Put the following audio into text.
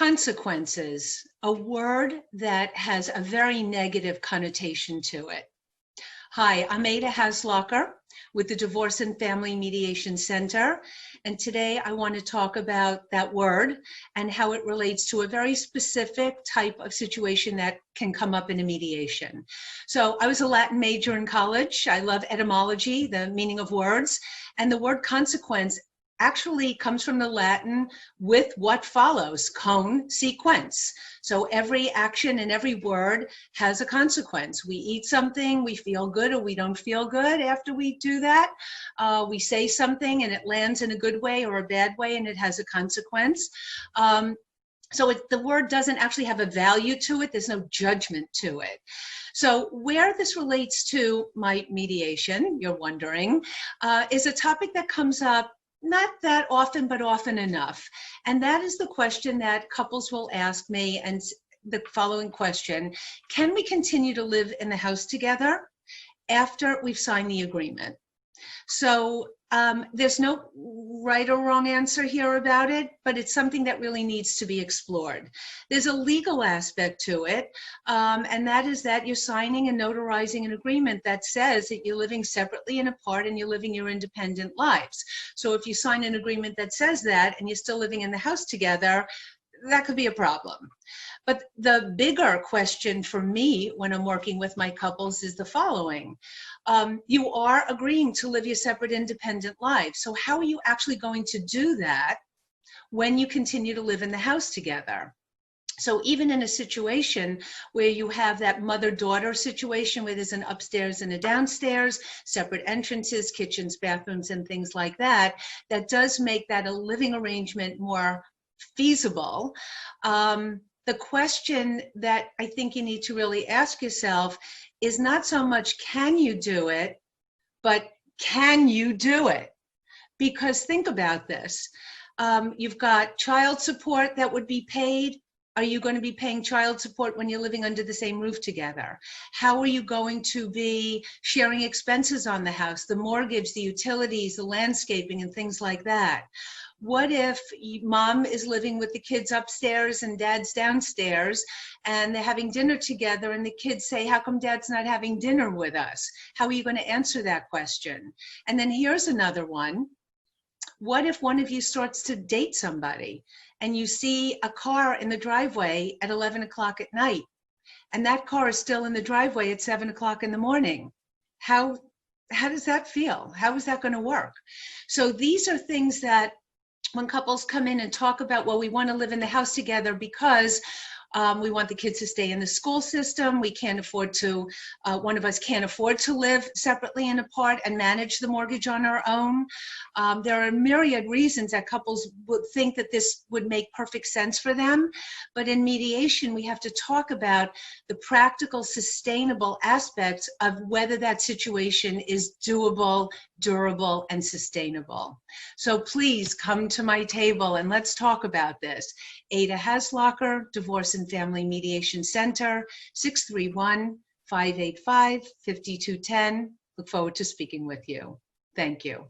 Consequences, a word that has a very negative connotation to it. Hi, I'm Ada Hasloecher with the Divorce and Family Mediation Center, and today I want to talk about that word and how it relates to a very specific type of situation that can come up in a mediation. So I was a Latin major in college. I love etymology, the meaning of words, and the word consequence actually comes from the Latin with what follows, con sequens. So every action and every word has a consequence. We eat something, we feel good or we don't feel good after we do that. We say something and it lands in a good way or a bad way and it has a consequence. So the word doesn't actually have a value to it. There's no judgment to it. So where this relates to my mediation, you're wondering, is a topic that comes up not that often, but often enough. And that is the question that couples will ask me, and the following question: can we continue to live in the house together after we've signed the agreement? So there's no right or wrong answer here about it, but it's something that really needs to be explored. There's a legal aspect to it, and that is that you're signing and notarizing an agreement that says that you're living separately and apart and you're living your independent lives. So if you sign an agreement that says that and you're still living in the house together, that could be a problem. But the bigger question for me when I'm working with my couples is the following. You are agreeing to live your separate independent lives. So how are you actually going to do that when you continue to live in the house together? So even in a situation where you have that mother-daughter situation where there's an upstairs and a downstairs, separate entrances, kitchens, bathrooms, and things like that, that does make that a living arrangement more feasible. The question that I think you need to really ask yourself is not so much can you do it, but can you do it? Because think about this. You've got child support that would be paid. Are you going to be paying child support when you're living under the same roof together? How are you going to be sharing expenses on the house, the mortgage, the utilities, the landscaping, and things like that? What if mom is living with the kids upstairs and dad's downstairs and they're having dinner together and the kids say, how come dad's not having dinner with us? How are you going to answer that question? And then here's another one. What if one of you starts to date somebody and you see a car in the driveway at 11 o'clock at night and that car is still in the driveway at 7 o'clock in the morning? How does that feel? How is that going to work? So these are things that when couples come in and talk about, well, we want to live in the house together because we want the kids to stay in the school system. We can't afford to, one of us can't afford to live separately and apart and manage the mortgage on our own. There are myriad reasons that couples would think that this would make perfect sense for them. But in mediation, we have to talk about the practical, sustainable aspects of whether that situation is doable, durable, and sustainable. So please come to my table and let's talk about this. Ada Hasloecher, Divorce and Family Mediation Center, 631-585-5210. Look forward to speaking with you. Thank you.